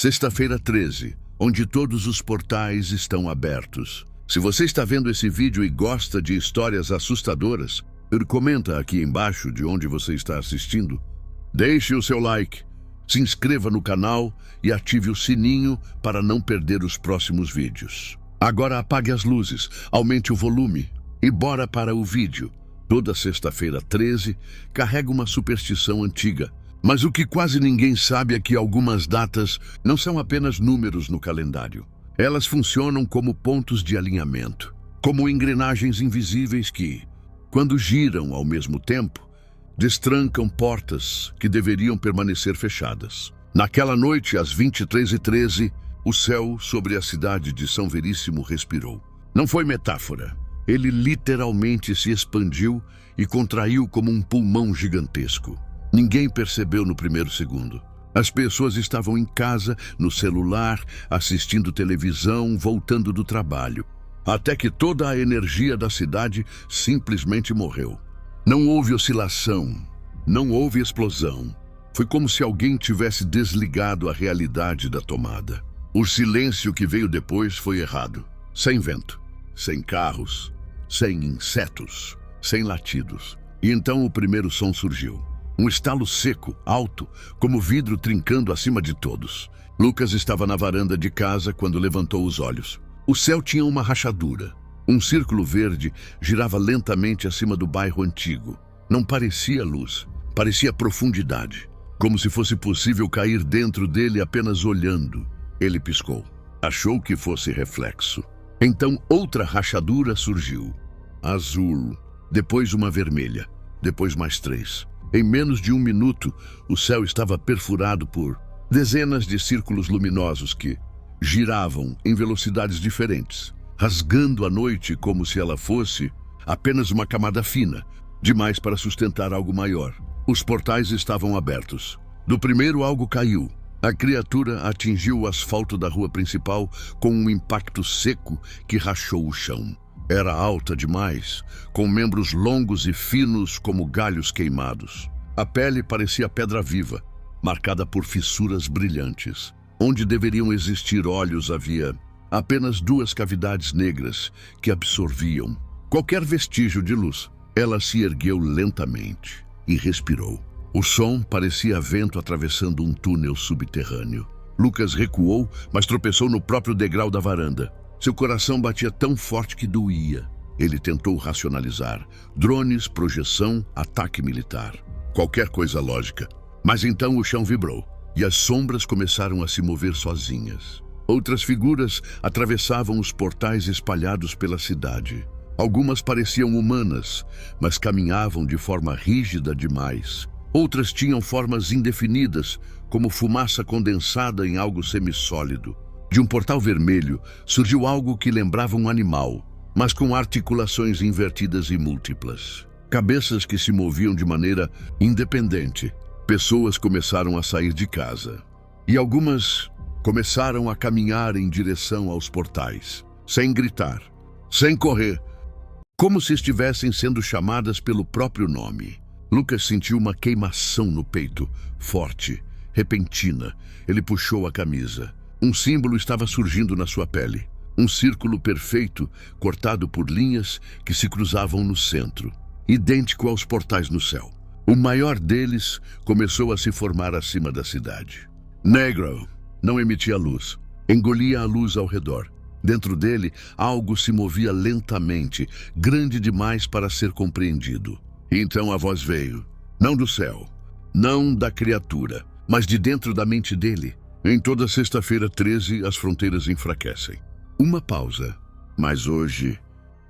Sexta-feira 13, onde todos os portais estão abertos. Se você está vendo esse vídeo e gosta de histórias assustadoras, comenta aqui embaixo de onde você está assistindo. Deixe o seu like, se inscreva no canal e ative o sininho para não perder os próximos vídeos. Agora apague as luzes, aumente o volume e bora para o vídeo. Toda sexta-feira 13 carrega uma superstição antiga. Mas o que quase ninguém sabe é que algumas datas não são apenas números no calendário. Elas funcionam como pontos de alinhamento, como engrenagens invisíveis que, quando giram ao mesmo tempo, destrancam portas que deveriam permanecer fechadas. Naquela noite, às 23h13, o céu sobre a cidade de São Veríssimo respirou. Não foi metáfora. Ele literalmente se expandiu e contraiu como um pulmão gigantesco. Ninguém percebeu no primeiro segundo. As pessoas estavam em casa, no celular, assistindo televisão, voltando do trabalho. Até que toda a energia da cidade simplesmente morreu. Não houve oscilação, não houve explosão. Foi como se alguém tivesse desligado a realidade da tomada. O silêncio que veio depois foi errado. Sem vento, sem carros, sem insetos, sem latidos. E então o primeiro som surgiu. Um estalo seco, alto, como vidro trincando acima de todos. Lucas estava na varanda de casa quando levantou os olhos. O céu tinha uma rachadura. Um círculo verde girava lentamente acima do bairro antigo. Não parecia luz, parecia profundidade. Como se fosse possível cair dentro dele apenas olhando. Ele piscou. Achou que fosse reflexo. Então outra rachadura surgiu. Azul, depois uma vermelha, depois mais 3. Em menos de 1 minuto, o céu estava perfurado por dezenas de círculos luminosos que giravam em velocidades diferentes, rasgando a noite como se ela fosse apenas uma camada fina, demais para sustentar algo maior. Os portais estavam abertos. Do primeiro algo caiu. A criatura atingiu o asfalto da rua principal com um impacto seco que rachou o chão. Era alta demais, com membros longos e finos como galhos queimados. A pele parecia pedra viva, marcada por fissuras brilhantes. Onde deveriam existir olhos havia apenas 2 cavidades negras que absorviam qualquer vestígio de luz. Ela se ergueu lentamente e respirou. O som parecia vento atravessando um túnel subterrâneo. Lucas recuou, mas tropeçou no próprio degrau da varanda. Seu coração batia tão forte que doía. Ele tentou racionalizar. Drones, projeção, ataque militar. Qualquer coisa lógica. Mas então o chão vibrou e as sombras começaram a se mover sozinhas. Outras figuras atravessavam os portais espalhados pela cidade. Algumas pareciam humanas, mas caminhavam de forma rígida demais. Outras tinham formas indefinidas, como fumaça condensada em algo semissólido. De um portal vermelho surgiu algo que lembrava um animal, mas com articulações invertidas e múltiplas. Cabeças que se moviam de maneira independente. Pessoas começaram a sair de casa. E algumas começaram a caminhar em direção aos portais, sem gritar, sem correr, como se estivessem sendo chamadas pelo próprio nome. Lucas sentiu uma queimação no peito, forte, repentina. Ele puxou a camisa. Um símbolo estava surgindo na sua pele. Um círculo perfeito, cortado por linhas que se cruzavam no centro, idêntico aos portais no céu. O maior deles começou a se formar acima da cidade. Negro não emitia luz, engolia a luz ao redor. Dentro dele, algo se movia lentamente, grande demais para ser compreendido. E então a voz veio, não do céu, não da criatura, mas de dentro da mente dele. Em toda sexta-feira 13, as fronteiras enfraquecem. Uma pausa, mas hoje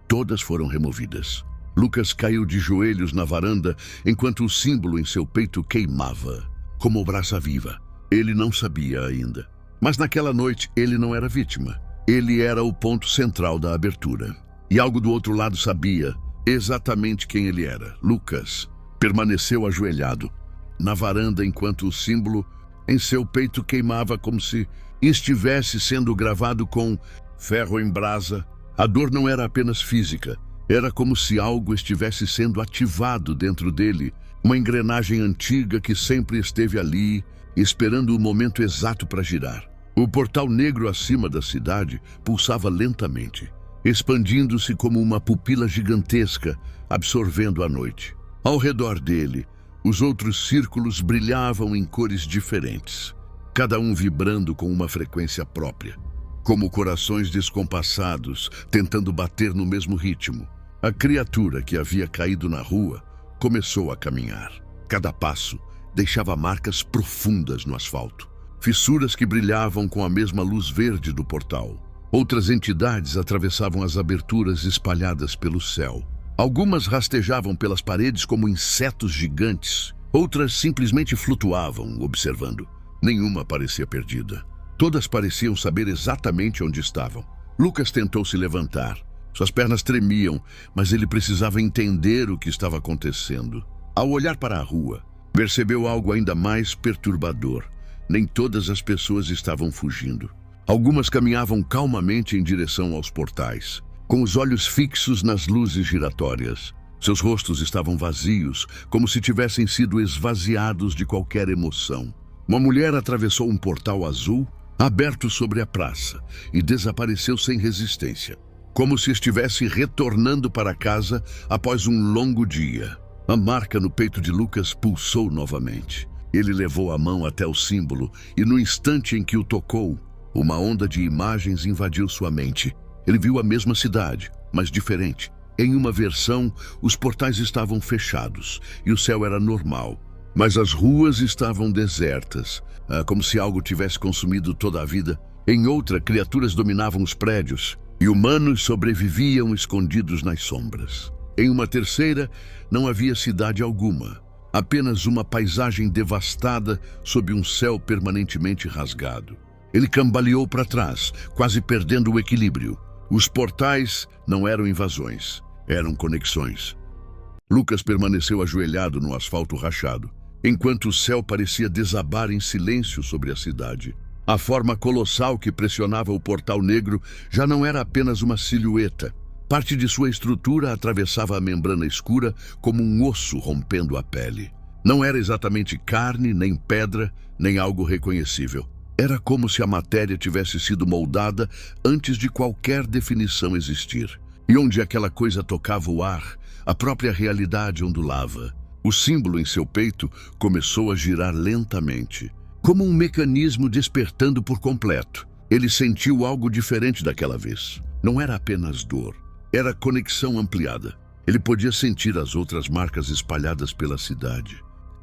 todas foram removidas. Lucas caiu de joelhos na varanda enquanto o símbolo em seu peito queimava, como brasa viva. Ele não sabia ainda. Mas naquela noite ele não era vítima. Ele era o ponto central da abertura. E algo do outro lado sabia exatamente quem ele era. Lucas permaneceu ajoelhado na varanda enquanto o símbolo em seu peito queimava como se estivesse sendo gravado com ferro em brasa. A dor não era apenas física. Era como se algo estivesse sendo ativado dentro dele, uma engrenagem antiga que sempre esteve ali, esperando o momento exato para girar. O portal negro acima da cidade pulsava lentamente, expandindo-se como uma pupila gigantesca, absorvendo a noite. Ao redor dele, os outros círculos brilhavam em cores diferentes, cada um vibrando com uma frequência própria, como corações descompassados, tentando bater no mesmo ritmo. A criatura que havia caído na rua começou a caminhar. Cada passo deixava marcas profundas no asfalto, fissuras que brilhavam com a mesma luz verde do portal. Outras entidades atravessavam as aberturas espalhadas pelo céu. Algumas rastejavam pelas paredes como insetos gigantes, outras simplesmente flutuavam, observando. Nenhuma parecia perdida. Todas pareciam saber exatamente onde estavam. Lucas tentou se levantar. Suas pernas tremiam, mas ele precisava entender o que estava acontecendo. Ao olhar para a rua, percebeu algo ainda mais perturbador. Nem todas as pessoas estavam fugindo. Algumas caminhavam calmamente em direção aos portais, com os olhos fixos nas luzes giratórias. Seus rostos estavam vazios, como se tivessem sido esvaziados de qualquer emoção. Uma mulher atravessou um portal azul, aberto sobre a praça, e desapareceu sem resistência, como se estivesse retornando para casa após um longo dia. A marca no peito de Lucas pulsou novamente. Ele levou a mão até o símbolo e, no instante em que o tocou, uma onda de imagens invadiu sua mente. Ele viu a mesma cidade, mas diferente. Em uma versão, os portais estavam fechados e o céu era normal, mas as ruas estavam desertas, como se algo tivesse consumido toda a vida. Em outra, criaturas dominavam os prédios e humanos sobreviviam escondidos nas sombras. Em uma terceira, não havia cidade alguma, apenas uma paisagem devastada sob um céu permanentemente rasgado. Ele cambaleou para trás, quase perdendo o equilíbrio. Os portais não eram invasões, eram conexões. Lucas permaneceu ajoelhado no asfalto rachado, enquanto o céu parecia desabar em silêncio sobre a cidade. A forma colossal que pressionava o portal negro já não era apenas uma silhueta. Parte de sua estrutura atravessava a membrana escura como um osso rompendo a pele. Não era exatamente carne, nem pedra, nem algo reconhecível. Era como se a matéria tivesse sido moldada antes de qualquer definição existir. E onde aquela coisa tocava o ar, a própria realidade ondulava. O símbolo em seu peito começou a girar lentamente, como um mecanismo despertando por completo. Ele sentiu algo diferente daquela vez. Não era apenas dor, era conexão ampliada. Ele podia sentir as outras marcas espalhadas pela cidade,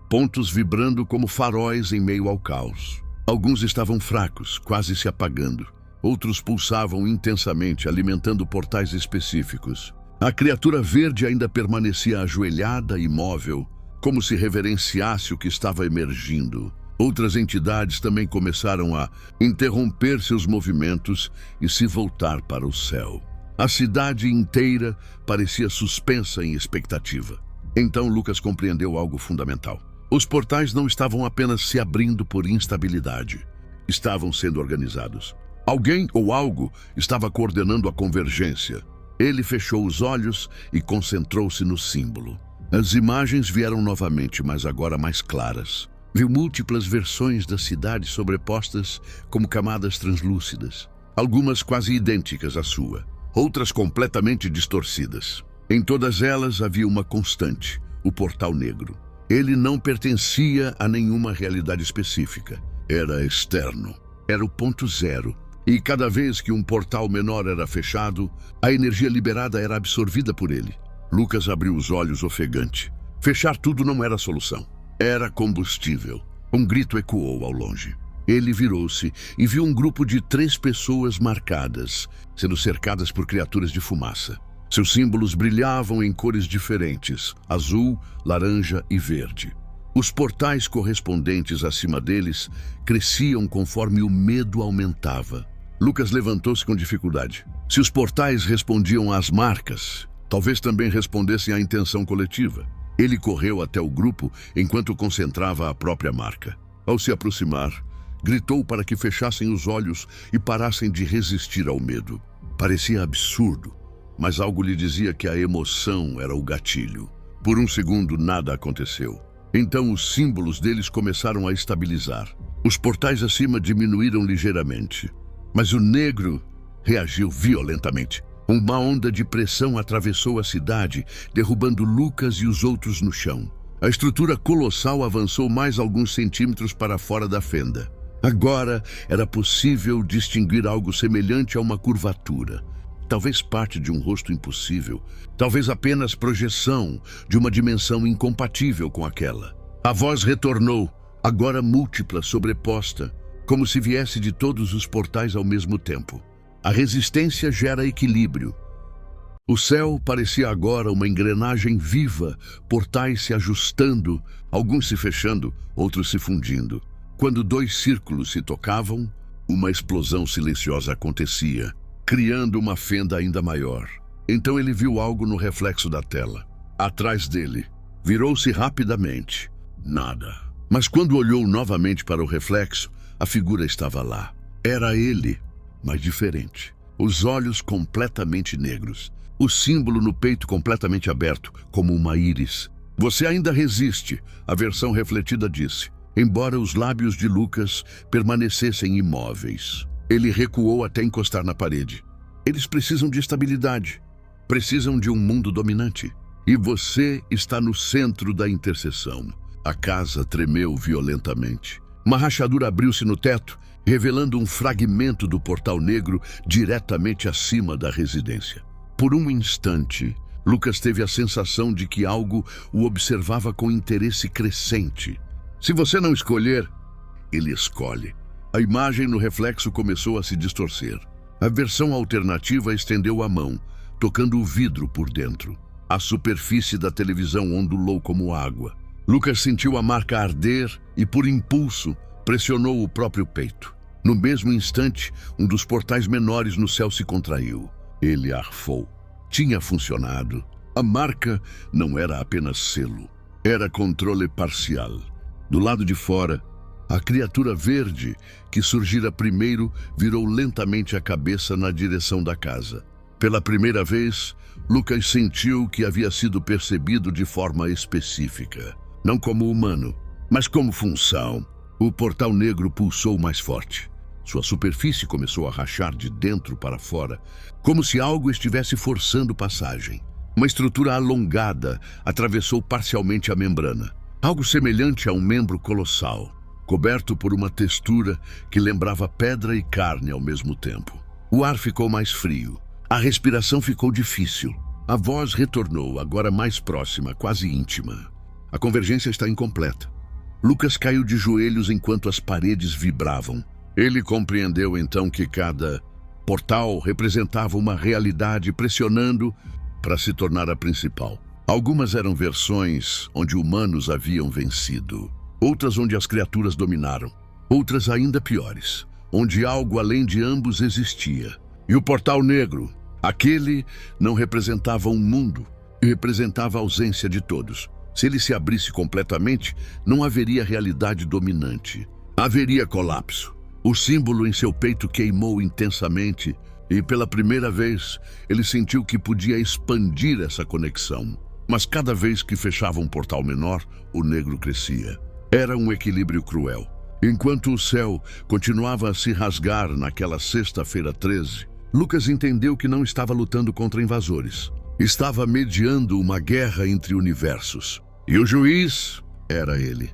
pontos vibrando como faróis em meio ao caos. Alguns estavam fracos, quase se apagando. Outros pulsavam intensamente, alimentando portais específicos. A criatura verde ainda permanecia ajoelhada e imóvel, como se reverenciasse o que estava emergindo. Outras entidades também começaram a interromper seus movimentos e se voltar para o céu. A cidade inteira parecia suspensa em expectativa. Então Lucas compreendeu algo fundamental. Os portais não estavam apenas se abrindo por instabilidade. Estavam sendo organizados. Alguém ou algo estava coordenando a convergência. Ele fechou os olhos e concentrou-se no símbolo. As imagens vieram novamente, mas agora mais claras. Viu múltiplas versões da cidade sobrepostas como camadas translúcidas. Algumas quase idênticas à sua, outras completamente distorcidas. Em todas elas havia uma constante, o portal negro. Ele não pertencia a nenhuma realidade específica. Era externo. Era o ponto zero. E cada vez que um portal menor era fechado, a energia liberada era absorvida por ele. Lucas abriu os olhos ofegante. Fechar tudo não era a solução. Era combustível. Um grito ecoou ao longe. Ele virou-se e viu um grupo de 3 pessoas marcadas, sendo cercadas por criaturas de fumaça. Seus símbolos brilhavam em cores diferentes, azul, laranja e verde. Os portais correspondentes acima deles cresciam conforme o medo aumentava. Lucas levantou-se com dificuldade. Se os portais respondiam às marcas, talvez também respondessem à intenção coletiva. Ele correu até o grupo enquanto concentrava a própria marca. Ao se aproximar, gritou para que fechassem os olhos e parassem de resistir ao medo. Parecia absurdo, mas algo lhe dizia que a emoção era o gatilho. Por um segundo, nada aconteceu. Então os símbolos deles começaram a estabilizar. Os portais acima diminuíram ligeiramente, mas o negro reagiu violentamente. Uma onda de pressão atravessou a cidade, derrubando Lucas e os outros no chão. A estrutura colossal avançou mais alguns centímetros para fora da fenda. Agora era possível distinguir algo semelhante a uma curvatura. Talvez parte de um rosto impossível, talvez apenas projeção de uma dimensão incompatível com aquela. A voz retornou, agora múltipla, sobreposta, como se viesse de todos os portais ao mesmo tempo. A resistência gera equilíbrio. O céu parecia agora uma engrenagem viva, portais se ajustando, alguns se fechando, outros se fundindo. Quando dois círculos se tocavam, uma explosão silenciosa acontecia, criando uma fenda ainda maior. Então ele viu algo no reflexo da tela. Atrás dele, virou-se rapidamente. Nada. Mas quando olhou novamente para o reflexo, a figura estava lá. Era ele, mas diferente. Os olhos completamente negros. O símbolo no peito completamente aberto, como uma íris. Você ainda resiste, a versão refletida disse, embora os lábios de Lucas permanecessem imóveis. Ele recuou até encostar na parede. Eles precisam de estabilidade. Precisam de um mundo dominante. E você está no centro da interseção. A casa tremeu violentamente. Uma rachadura abriu-se no teto, revelando um fragmento do portal negro diretamente acima da residência. Por um instante, Lucas teve a sensação de que algo o observava com interesse crescente. Se você não escolher, ele escolhe. A imagem no reflexo começou a se distorcer. A versão alternativa estendeu a mão, tocando o vidro por dentro. A superfície da televisão ondulou como água. Lucas sentiu a marca arder e, por impulso, pressionou o próprio peito. No mesmo instante, um dos portais menores no céu se contraiu. Ele arfou. Tinha funcionado. A marca não era apenas selo. Era controle parcial. Do lado de fora, a criatura verde, que surgira primeiro, virou lentamente a cabeça na direção da casa. Pela primeira vez, Lucas sentiu que havia sido percebido de forma específica. Não como humano, mas como função. O portal negro pulsou mais forte. Sua superfície começou a rachar de dentro para fora, como se algo estivesse forçando passagem. Uma estrutura alongada atravessou parcialmente a membrana. Algo semelhante a um membro colossal, coberto por uma textura que lembrava pedra e carne ao mesmo tempo. O ar ficou mais frio. A respiração ficou difícil. A voz retornou, agora mais próxima, quase íntima. A convergência está incompleta. Lucas caiu de joelhos enquanto as paredes vibravam. Ele compreendeu então que cada portal representava uma realidade pressionando para se tornar a principal. Algumas eram versões onde humanos haviam vencido, outras onde as criaturas dominaram, outras ainda piores, onde algo além de ambos existia. E o portal negro, aquele não representava um mundo, representava a ausência de todos. Se ele se abrisse completamente, não haveria realidade dominante. Haveria colapso. O símbolo em seu peito queimou intensamente e, pela primeira vez, ele sentiu que podia expandir essa conexão. Mas cada vez que fechava um portal menor, o negro crescia. Era um equilíbrio cruel. Enquanto o céu continuava a se rasgar naquela sexta-feira 13, Lucas entendeu que não estava lutando contra invasores. Estava mediando uma guerra entre universos. E o juiz era ele.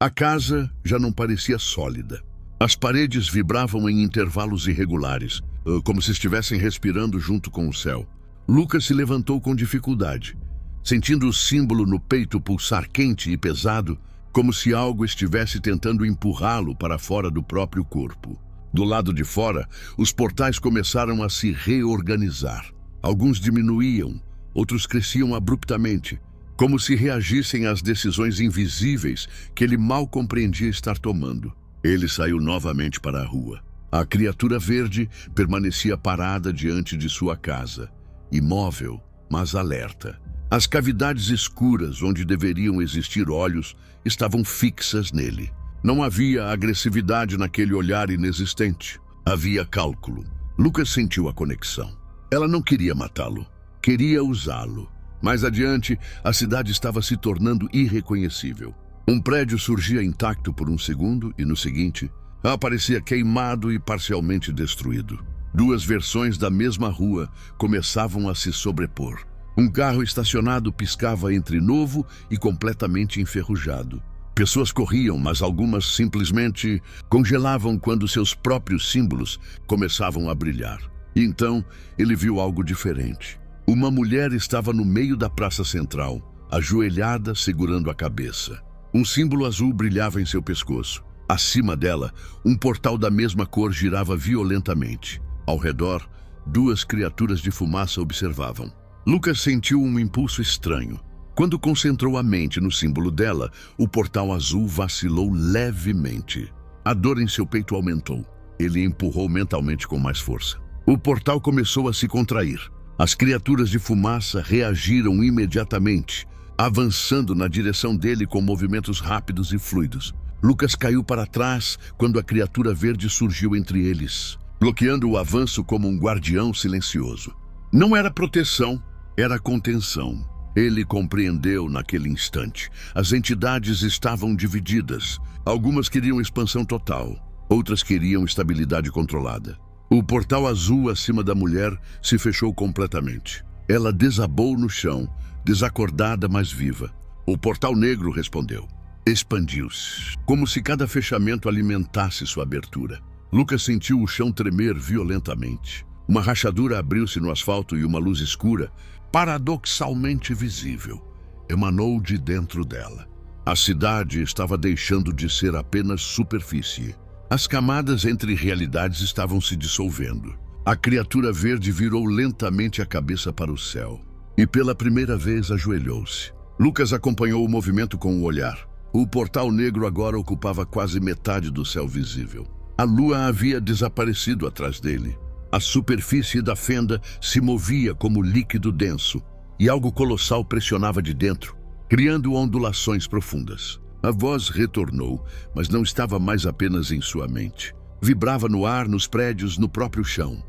A casa já não parecia sólida. As paredes vibravam em intervalos irregulares, como se estivessem respirando junto com o céu. Lucas se levantou com dificuldade, sentindo o símbolo no peito pulsar quente e pesado, como se algo estivesse tentando empurrá-lo para fora do próprio corpo. Do lado de fora, os portais começaram a se reorganizar. Alguns diminuíam, outros cresciam abruptamente, como se reagissem às decisões invisíveis que ele mal compreendia estar tomando. Ele saiu novamente para a rua. A criatura verde permanecia parada diante de sua casa, imóvel, mas alerta. As cavidades escuras onde deveriam existir olhos estavam fixas nele. Não havia agressividade naquele olhar inexistente. Havia cálculo. Lucas sentiu a conexão. Ela não queria matá-lo. Queria usá-lo. Mais adiante, a cidade estava se tornando irreconhecível. Um prédio surgia intacto por um segundo e, no seguinte, aparecia queimado e parcialmente destruído. Duas versões da mesma rua começavam a se sobrepor. Um carro estacionado piscava entre novo e completamente enferrujado. Pessoas corriam, mas algumas simplesmente congelavam quando seus próprios símbolos começavam a brilhar. E então ele viu algo diferente. Uma mulher estava no meio da praça central, ajoelhada, segurando a cabeça. Um símbolo azul brilhava em seu pescoço. Acima dela, um portal da mesma cor girava violentamente. Ao redor, duas criaturas de fumaça observavam. Lucas sentiu um impulso estranho. Quando concentrou a mente no símbolo dela, o portal azul vacilou levemente. A dor em seu peito aumentou. Ele empurrou mentalmente com mais força. O portal começou a se contrair. As criaturas de fumaça reagiram imediatamente, avançando na direção dele com movimentos rápidos e fluidos. Lucas caiu para trás quando a criatura verde surgiu entre eles, bloqueando o avanço como um guardião silencioso. Não era proteção, era contenção. Ele compreendeu naquele instante. As entidades estavam divididas. Algumas queriam expansão total, outras queriam estabilidade controlada. O portal azul acima da mulher se fechou completamente. Ela desabou no chão, desacordada, mas viva. O portal negro respondeu. Expandiu-se, como se cada fechamento alimentasse sua abertura. Lucas sentiu o chão tremer violentamente. Uma rachadura abriu-se no asfalto e uma luz escura, paradoxalmente visível, emanou de dentro dela. A cidade estava deixando de ser apenas superfície. As camadas entre realidades estavam se dissolvendo. A criatura verde virou lentamente a cabeça para o céu e pela primeira vez ajoelhou-se. Lucas acompanhou o movimento com o olhar. O portal negro agora ocupava quase metade do céu visível. A lua havia desaparecido atrás dele. A superfície da fenda se movia como líquido denso e algo colossal pressionava de dentro, criando ondulações profundas. A voz retornou, mas não estava mais apenas em sua mente. Vibrava no ar, nos prédios, no próprio chão.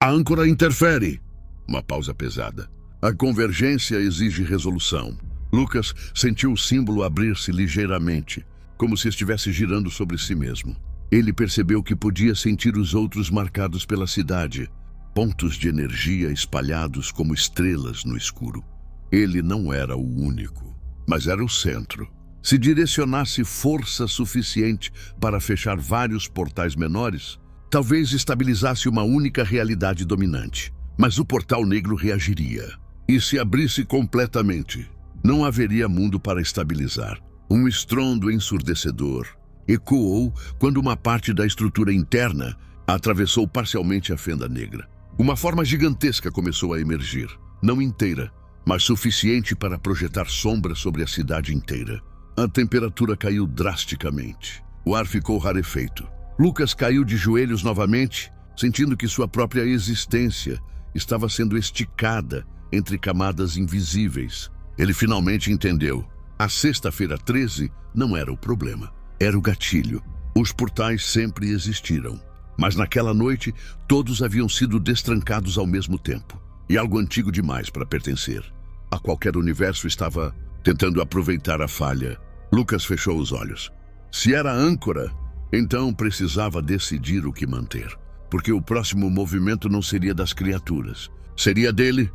A âncora interfere. Uma pausa pesada. A convergência exige resolução. Lucas sentiu o símbolo abrir-se ligeiramente, como se estivesse girando sobre si mesmo. Ele percebeu que podia sentir os outros marcados pela cidade, pontos de energia espalhados como estrelas no escuro. Ele não era o único, mas era o centro. Se direcionasse força suficiente para fechar vários portais menores, talvez estabilizasse uma única realidade dominante. Mas o portal negro reagiria. E se abrisse completamente, não haveria mundo para estabilizar. Um estrondo ensurdecedor ecoou quando uma parte da estrutura interna atravessou parcialmente a fenda negra. Uma forma gigantesca começou a emergir, não inteira, mas suficiente para projetar sombra sobre a cidade inteira. A temperatura caiu drasticamente. O ar ficou rarefeito. Lucas caiu de joelhos novamente, sentindo que sua própria existência estava sendo esticada entre camadas invisíveis. Ele finalmente entendeu. A sexta-feira 13 não era o problema. Era o gatilho. Os portais sempre existiram. Mas naquela noite, todos haviam sido destrancados ao mesmo tempo. E algo antigo demais para pertencer a qualquer universo estava tentando aproveitar a falha. Lucas fechou os olhos. Se era âncora, então precisava decidir o que manter. Porque o próximo movimento não seria das criaturas. Seria dele.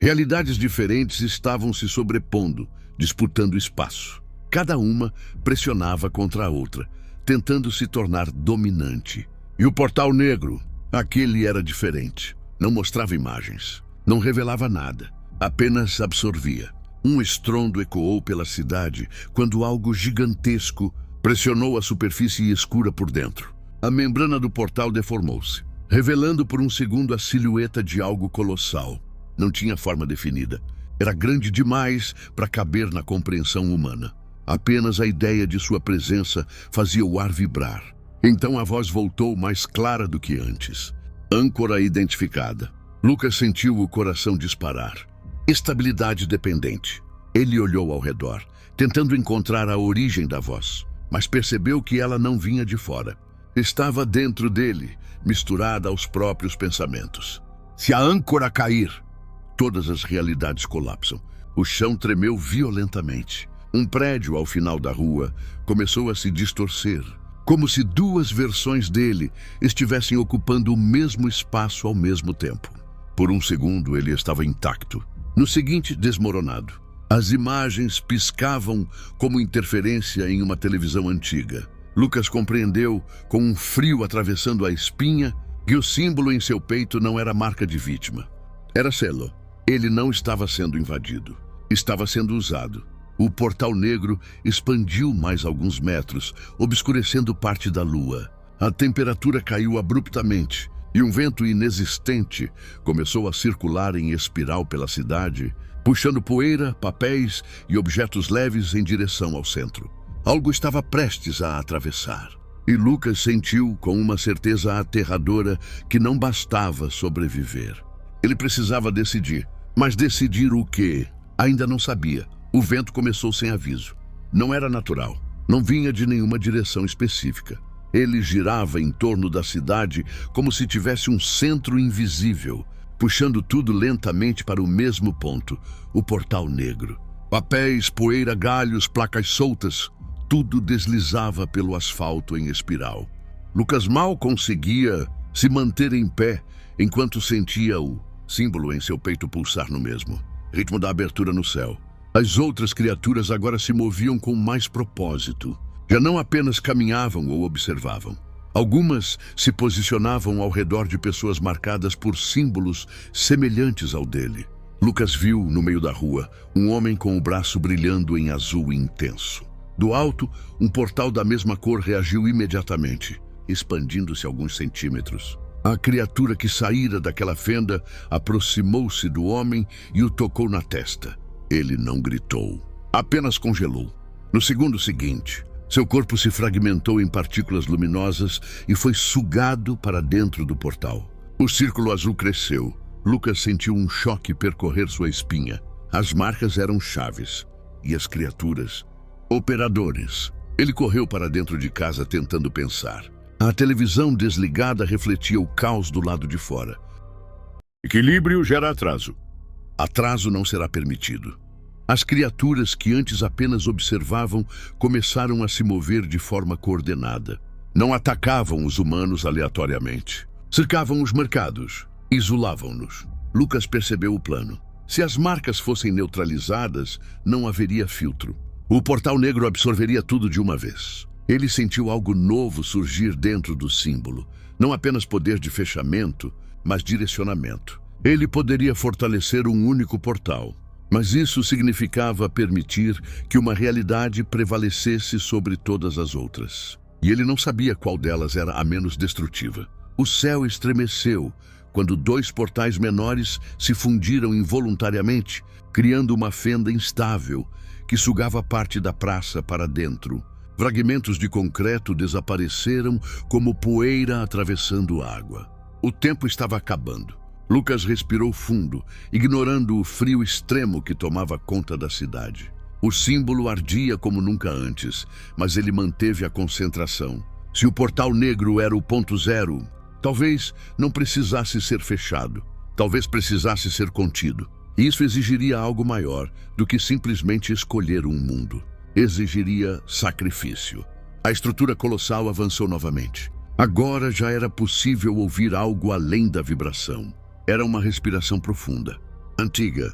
Realidades diferentes estavam se sobrepondo, disputando espaço. Cada uma pressionava contra a outra, tentando se tornar dominante. E o portal negro, aquele era diferente. Não mostrava imagens, não revelava nada, apenas absorvia. Um estrondo ecoou pela cidade quando algo gigantesco pressionou a superfície escura por dentro. A membrana do portal deformou-se, revelando por um segundo a silhueta de algo colossal. Não tinha forma definida. Era grande demais para caber na compreensão humana. Apenas a ideia de sua presença fazia o ar vibrar. Então a voz voltou mais clara do que antes. Âncora identificada. Lucas sentiu o coração disparar. Estabilidade dependente. Ele olhou ao redor, tentando encontrar a origem da voz, mas percebeu que ela não vinha de fora. Estava dentro dele, misturada aos próprios pensamentos. Se a âncora cair, todas as realidades colapsam. O chão tremeu violentamente. Um prédio ao final da rua começou a se distorcer, como se duas versões dele estivessem ocupando o mesmo espaço ao mesmo tempo. Por um segundo ele estava intacto, no seguinte desmoronado. As imagens piscavam como interferência em uma televisão antiga. Lucas compreendeu, com um frio atravessando a espinha, que o símbolo em seu peito não era marca de vítima. Era selo. Ele não estava sendo invadido. Estava sendo usado. O portal negro expandiu mais alguns metros, obscurecendo parte da lua. A temperatura caiu abruptamente e um vento inexistente começou a circular em espiral pela cidade, puxando poeira, papéis e objetos leves em direção ao centro. Algo estava prestes a atravessar. E Lucas sentiu com uma certeza aterradora que não bastava sobreviver. Ele precisava decidir, mas decidir o quê? Ainda não sabia. O vento começou sem aviso. Não era natural. Não vinha de nenhuma direção específica. Ele girava em torno da cidade como se tivesse um centro invisível, puxando tudo lentamente para o mesmo ponto, o portal negro. Papéis, poeira, galhos, placas soltas, tudo deslizava pelo asfalto em espiral. Lucas mal conseguia se manter em pé enquanto sentia o símbolo em seu peito pulsar no mesmo ritmo da abertura no céu. As outras criaturas agora se moviam com mais propósito. Já não apenas caminhavam ou observavam. Algumas se posicionavam ao redor de pessoas marcadas por símbolos semelhantes ao dele. Lucas viu, no meio da rua, um homem com o braço brilhando em azul intenso. Do alto, um portal da mesma cor reagiu imediatamente, expandindo-se alguns centímetros. A criatura que saíra daquela fenda aproximou-se do homem e o tocou na testa. Ele não gritou, apenas congelou. No segundo seguinte, seu corpo se fragmentou em partículas luminosas e foi sugado para dentro do portal. O círculo azul cresceu. Lucas sentiu um choque percorrer sua espinha. As marcas eram chaves e as criaturas, operadores. Ele correu para dentro de casa tentando pensar. A televisão desligada refletia o caos do lado de fora. Equilíbrio gera atraso. Atraso não será permitido. As criaturas que antes apenas observavam começaram a se mover de forma coordenada. Não atacavam os humanos aleatoriamente. Cercavam os mercados, isolavam-nos. Lucas percebeu o plano. Se as marcas fossem neutralizadas, não haveria filtro. O portal negro absorveria tudo de uma vez. Ele sentiu algo novo surgir dentro do símbolo. Não apenas poder de fechamento, mas direcionamento. Ele poderia fortalecer um único portal. Mas isso significava permitir que uma realidade prevalecesse sobre todas as outras. E ele não sabia qual delas era a menos destrutiva. O céu estremeceu quando dois portais menores se fundiram involuntariamente, criando uma fenda instável que sugava parte da praça para dentro. Fragmentos de concreto desapareceram como poeira atravessando água. O tempo estava acabando. Lucas respirou fundo, ignorando o frio extremo que tomava conta da cidade. O símbolo ardia como nunca antes, mas ele manteve a concentração. Se o portal negro era o ponto zero, talvez não precisasse ser fechado. Talvez precisasse ser contido. Isso exigiria algo maior do que simplesmente escolher um mundo. Exigiria sacrifício. A estrutura colossal avançou novamente. Agora já era possível ouvir algo além da vibração. Era uma respiração profunda, antiga,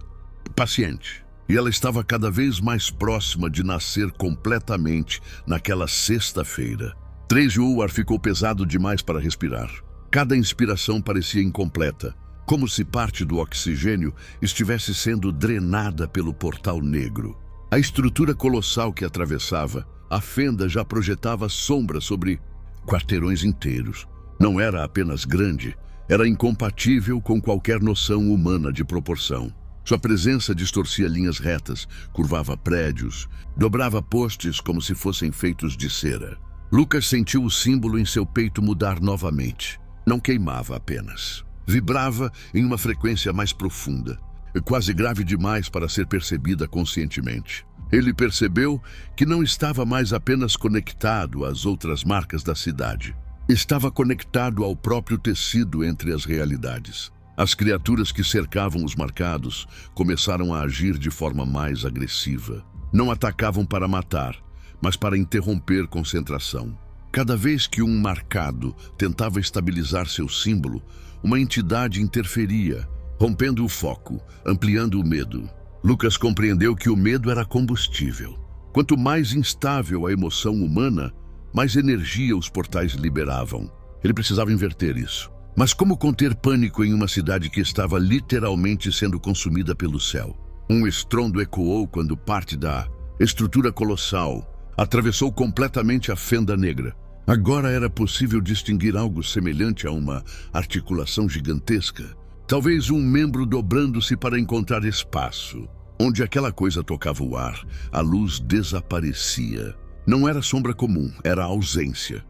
paciente. E ela estava cada vez mais próxima de nascer completamente naquela sexta-feira. 3 de o ar ficou pesado demais para respirar. Cada inspiração parecia incompleta, como se parte do oxigênio estivesse sendo drenada pelo portal negro. A estrutura colossal que atravessava, a fenda já projetava sombra sobre quarteirões inteiros. Não era apenas grande, era incompatível com qualquer noção humana de proporção. Sua presença distorcia linhas retas, curvava prédios, dobrava postes como se fossem feitos de cera. Lucas sentiu o símbolo em seu peito mudar novamente. Não queimava apenas. Vibrava em uma frequência mais profunda, quase grave demais para ser percebida conscientemente. Ele percebeu que não estava mais apenas conectado às outras marcas da cidade. Estava conectado ao próprio tecido entre as realidades. As criaturas que cercavam os marcados começaram a agir de forma mais agressiva. Não atacavam para matar, mas para interromper concentração. Cada vez que um marcado tentava estabilizar seu símbolo, uma entidade interferia, rompendo o foco, ampliando o medo. Lucas compreendeu que o medo era combustível. Quanto mais instável a emoção humana, mais energia os portais liberavam. Ele precisava inverter isso. Mas como conter pânico em uma cidade que estava literalmente sendo consumida pelo céu? Um estrondo ecoou quando parte da estrutura colossal atravessou completamente a fenda negra. Agora era possível distinguir algo semelhante a uma articulação gigantesca. Talvez um membro dobrando-se para encontrar espaço. Onde aquela coisa tocava o ar, a luz desaparecia. Não era sombra comum, era ausência.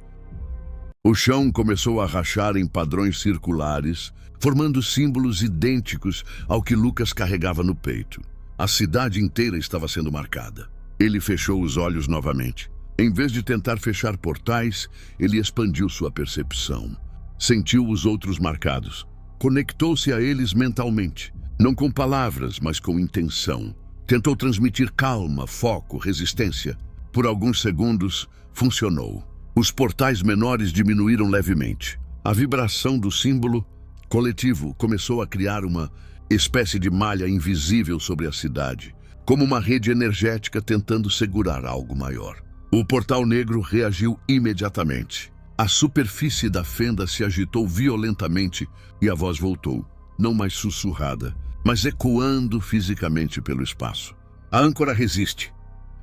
O chão começou a rachar em padrões circulares, formando símbolos idênticos ao que Lucas carregava no peito. A cidade inteira estava sendo marcada. Ele fechou os olhos novamente. Em vez de tentar fechar portais, ele expandiu sua percepção. Sentiu os outros marcados. Conectou-se a eles mentalmente. Não com palavras, mas com intenção. Tentou transmitir calma, foco, resistência. Por alguns segundos, funcionou. Os portais menores diminuíram levemente. A vibração do símbolo coletivo começou a criar uma espécie de malha invisível sobre a cidade, como uma rede energética tentando segurar algo maior. O portal negro reagiu imediatamente. A superfície da fenda se agitou violentamente e a voz voltou, não mais sussurrada, mas ecoando fisicamente pelo espaço. A âncora resiste.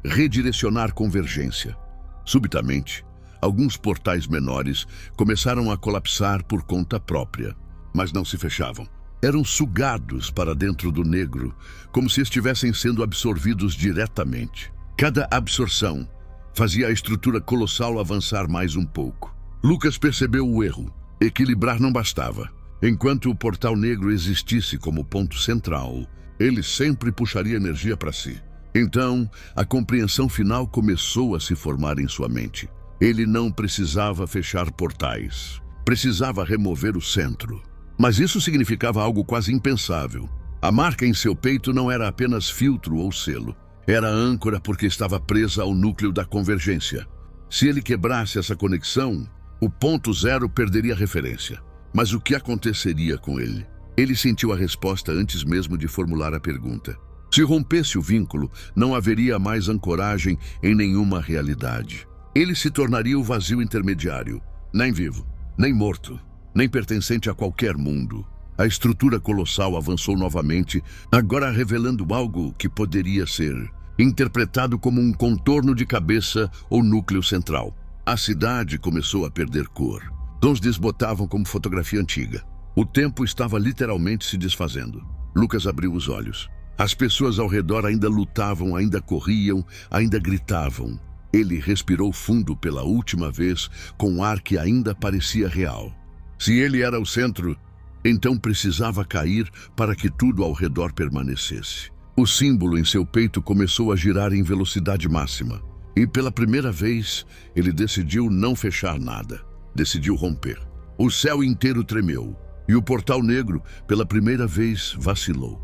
Redirecionar convergência. Subitamente, alguns portais menores começaram a colapsar por conta própria, mas não se fechavam. Eram sugados para dentro do negro, como se estivessem sendo absorvidos diretamente. Cada absorção fazia a estrutura colossal avançar mais um pouco. Lucas percebeu o erro. Equilibrar não bastava. Enquanto o portal negro existisse como ponto central, ele sempre puxaria energia para si. Então, a compreensão final começou a se formar em sua mente. Ele não precisava fechar portais. Precisava remover o centro. Mas isso significava algo quase impensável. A marca em seu peito não era apenas filtro ou selo. Era âncora porque estava presa ao núcleo da convergência. Se ele quebrasse essa conexão, o ponto zero perderia referência. Mas o que aconteceria com ele? Ele sentiu a resposta antes mesmo de formular a pergunta. Se rompesse o vínculo, não haveria mais ancoragem em nenhuma realidade. Ele se tornaria o vazio intermediário, nem vivo, nem morto, nem pertencente a qualquer mundo. A estrutura colossal avançou novamente, agora revelando algo que poderia ser interpretado como um contorno de cabeça ou núcleo central. A cidade começou a perder cor. Tons desbotavam como fotografia antiga. O tempo estava literalmente se desfazendo. Lucas abriu os olhos. As pessoas ao redor ainda lutavam, ainda corriam, ainda gritavam. Ele respirou fundo pela última vez, com um ar que ainda parecia real. Se ele era o centro, então precisava cair para que tudo ao redor permanecesse. O símbolo em seu peito começou a girar em velocidade máxima. E pela primeira vez, ele decidiu não fechar nada. Decidiu romper. O céu inteiro tremeu. E o portal negro, pela primeira vez, vacilou.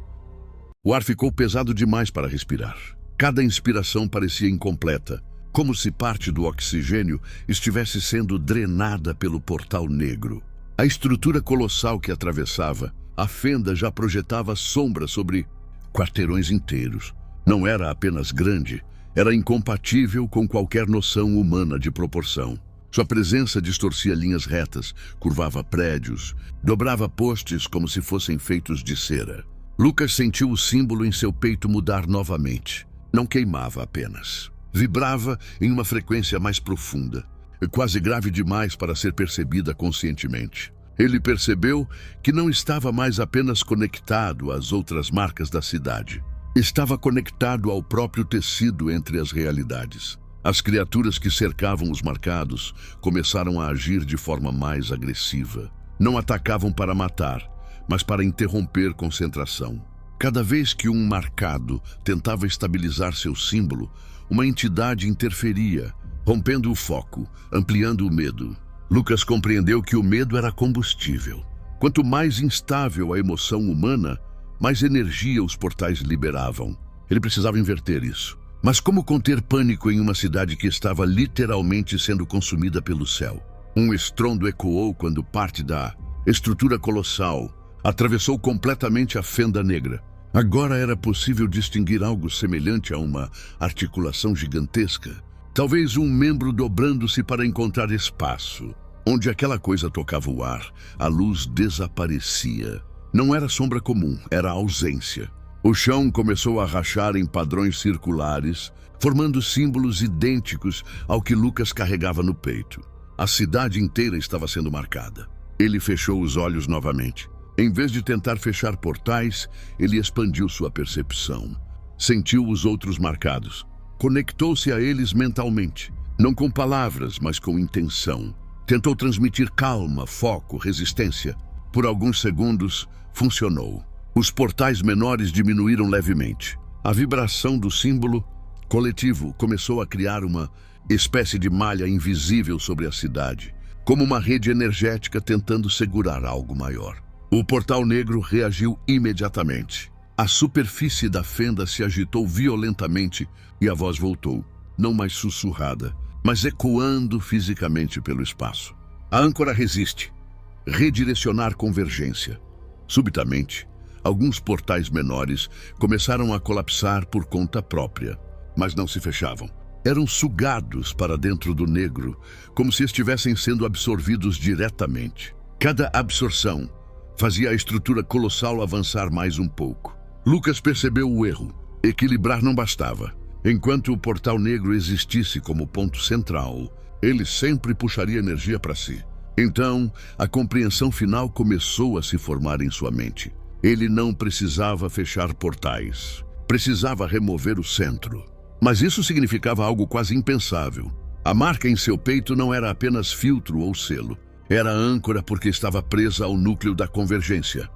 O ar ficou pesado demais para respirar. Cada inspiração parecia incompleta, como se parte do oxigênio estivesse sendo drenada pelo portal negro. A estrutura colossal que atravessava, a fenda já projetava sombra sobre quarteirões inteiros. Não era apenas grande, era incompatível com qualquer noção humana de proporção. Sua presença distorcia linhas retas, curvava prédios, dobrava postes como se fossem feitos de cera. Lucas sentiu o símbolo em seu peito mudar novamente. Não queimava apenas. Vibrava em uma frequência mais profunda, quase grave demais para ser percebida conscientemente. Ele percebeu que não estava mais apenas conectado às outras marcas da cidade. Estava conectado ao próprio tecido entre as realidades. As criaturas que cercavam os marcados começaram a agir de forma mais agressiva. Não atacavam para matar, mas para interromper concentração. Cada vez que um marcado tentava estabilizar seu símbolo, uma entidade interferia, rompendo o foco, ampliando o medo. Lucas compreendeu que o medo era combustível. Quanto mais instável a emoção humana, mais energia os portais liberavam. Ele precisava inverter isso. Mas como conter pânico em uma cidade que estava literalmente sendo consumida pelo céu? Um estrondo ecoou quando parte da estrutura colossal atravessou completamente a fenda negra. Agora era possível distinguir algo semelhante a uma articulação gigantesca. Talvez um membro dobrando-se para encontrar espaço. Onde aquela coisa tocava o ar, a luz desaparecia. Não era sombra comum, era ausência. O chão começou a rachar em padrões circulares, formando símbolos idênticos ao que Lucas carregava no peito. A cidade inteira estava sendo marcada. Ele fechou os olhos novamente. Em vez de tentar fechar portais, ele expandiu sua percepção. Sentiu os outros marcados. Conectou-se a eles mentalmente. Não com palavras, mas com intenção. Tentou transmitir calma, foco, resistência. Por alguns segundos, funcionou. Os portais menores diminuíram levemente. A vibração do símbolo coletivo começou a criar uma espécie de malha invisível sobre a cidade, como uma rede energética tentando segurar algo maior. O portal negro reagiu imediatamente. A superfície da fenda se agitou violentamente e a voz voltou, não mais sussurrada, mas ecoando fisicamente pelo espaço. A âncora resiste. Redirecionar convergência. Subitamente, alguns portais menores começaram a colapsar por conta própria, mas não se fechavam. Eram sugados para dentro do negro, como se estivessem sendo absorvidos diretamente. Cada absorção fazia a estrutura colossal avançar mais um pouco. Lucas percebeu o erro. Equilibrar não bastava. Enquanto o portal negro existisse como ponto central, ele sempre puxaria energia para si. Então, a compreensão final começou a se formar em sua mente. Ele não precisava fechar portais. Precisava remover o centro. Mas isso significava algo quase impensável. A marca em seu peito não era apenas filtro ou selo. Era âncora porque estava presa ao núcleo da convergência.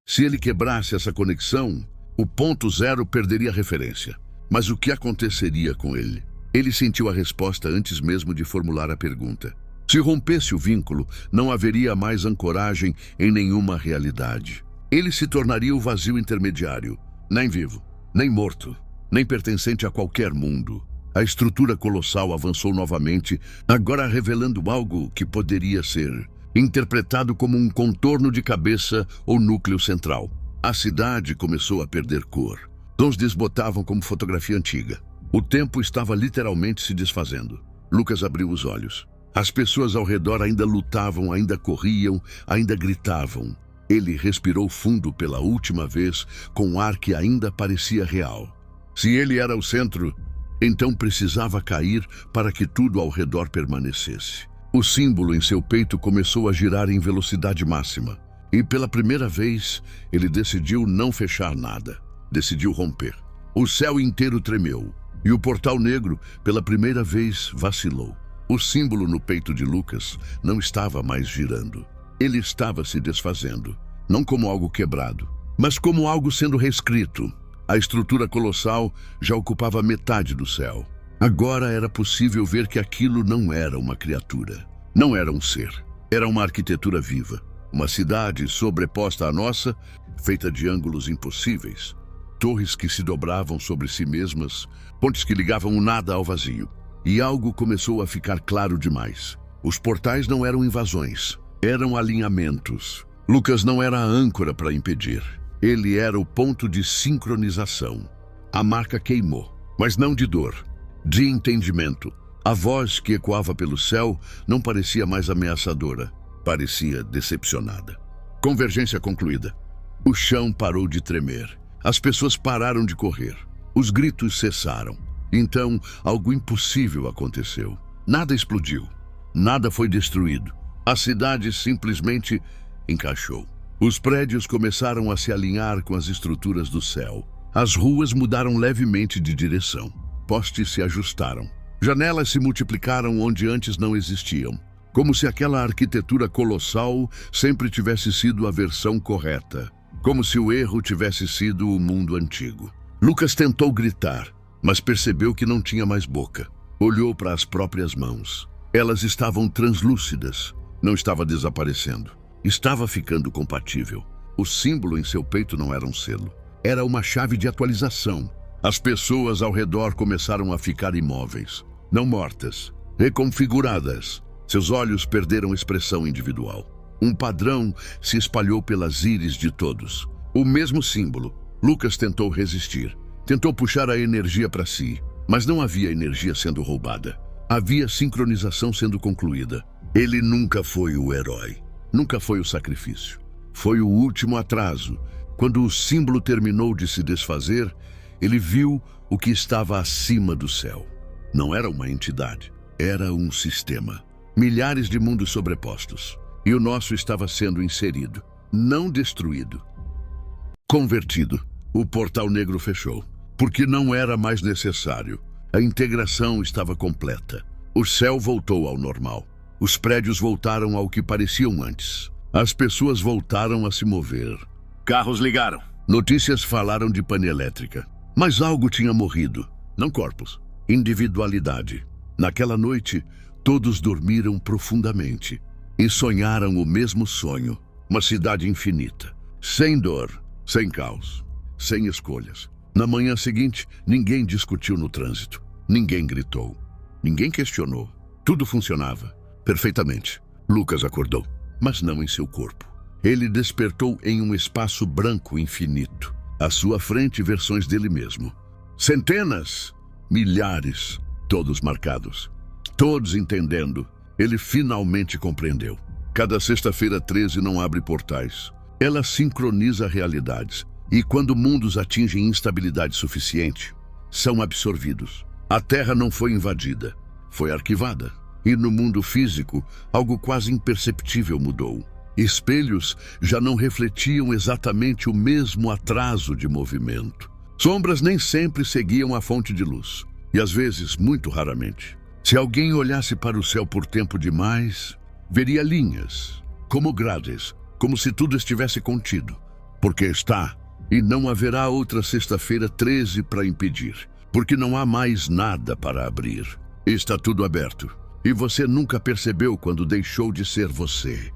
Se ele quebrasse essa conexão, o ponto zero perderia referência. Mas o que aconteceria com ele? Ele sentiu a resposta antes mesmo de formular a pergunta. Se rompesse o vínculo, não haveria mais ancoragem em nenhuma realidade. Ele se tornaria o vazio intermediário, nem vivo, nem morto, nem pertencente a qualquer mundo. A estrutura colossal avançou novamente, agora revelando algo que poderia ser interpretado como um contorno de cabeça ou núcleo central. A cidade começou a perder cor. Tons desbotavam como fotografia antiga. O tempo estava literalmente se desfazendo. Lucas abriu os olhos. As pessoas ao redor ainda lutavam, ainda corriam, ainda gritavam. Ele respirou fundo pela última vez, com um ar que ainda parecia real. Se ele era o centro, então precisava cair para que tudo ao redor permanecesse. O símbolo em seu peito começou a girar em velocidade máxima. E pela primeira vez, ele decidiu não fechar nada. Decidiu romper. O céu inteiro tremeu. E o portal negro, pela primeira vez, vacilou. O símbolo no peito de Lucas não estava mais girando. Ele estava se desfazendo. Não como algo quebrado, mas como algo sendo reescrito. A estrutura colossal já ocupava metade do céu. Agora era possível ver que aquilo não era uma criatura. Não era um ser. Era uma arquitetura viva. Uma cidade sobreposta à nossa, feita de ângulos impossíveis. Torres que se dobravam sobre si mesmas, pontes que ligavam o nada ao vazio. E algo começou a ficar claro demais. Os portais não eram invasões, eram alinhamentos. Lucas não era a âncora para impedir. Ele era o ponto de sincronização. A marca queimou, mas não de dor, de entendimento. A voz que ecoava pelo céu não parecia mais ameaçadora, parecia decepcionada. Convergência concluída. O chão parou de tremer. As pessoas pararam de correr. Os gritos cessaram. Então, algo impossível aconteceu. Nada explodiu. Nada foi destruído. A cidade simplesmente encaixou. Os prédios começaram a se alinhar com as estruturas do céu. As ruas mudaram levemente de direção. Postes se ajustaram. Janelas se multiplicaram onde antes não existiam. Como se aquela arquitetura colossal sempre tivesse sido a versão correta. Como se o erro tivesse sido o mundo antigo. Lucas tentou gritar, mas percebeu que não tinha mais boca. Olhou para as próprias mãos. Elas estavam translúcidas. Não estava desaparecendo. Estava ficando compatível. O símbolo em seu peito não era um selo. Era uma chave de atualização. As pessoas ao redor começaram a ficar imóveis, não mortas, reconfiguradas. Seus olhos perderam expressão individual. Um padrão se espalhou pelas íris de todos. O mesmo símbolo. Lucas tentou resistir. Tentou puxar a energia para si, mas não havia energia sendo roubada. Havia sincronização sendo concluída. Ele nunca foi o herói. Nunca foi o sacrifício. Foi o último atraso. Quando o símbolo terminou de se desfazer, ele viu o que estava acima do céu. Não era uma entidade, era um sistema. Milhares de mundos sobrepostos. E o nosso estava sendo inserido, não destruído. Convertido. O portal negro fechou, porque não era mais necessário. A integração estava completa. O céu voltou ao normal. Os prédios voltaram ao que pareciam antes. As pessoas voltaram a se mover. Carros ligaram. Notícias falaram de pane elétrica. Mas algo tinha morrido. Não corpos. Individualidade. Naquela noite, todos dormiram profundamente e sonharam o mesmo sonho. Uma cidade infinita. Sem dor, sem caos, sem escolhas. Na manhã seguinte, ninguém discutiu no trânsito. Ninguém gritou. Ninguém questionou. Tudo funcionava perfeitamente. Lucas acordou, mas não em seu corpo. Ele despertou em um espaço branco infinito. À sua frente, versões dele mesmo. Centenas, milhares, todos marcados. Todos entendendo. Ele finalmente compreendeu. Cada sexta-feira 13 não abre portais. Ela sincroniza realidades. E quando mundos atingem instabilidade suficiente, são absorvidos. A Terra não foi invadida, foi arquivada. E no mundo físico, algo quase imperceptível mudou. Espelhos já não refletiam exatamente o mesmo atraso de movimento. Sombras nem sempre seguiam a fonte de luz. E às vezes, muito raramente. Se alguém olhasse para o céu por tempo demais, veria linhas, como grades, como se tudo estivesse contido. Porque está, e não haverá outra sexta-feira 13 para impedir. Porque não há mais nada para abrir. Está tudo aberto. E você nunca percebeu quando deixou de ser você.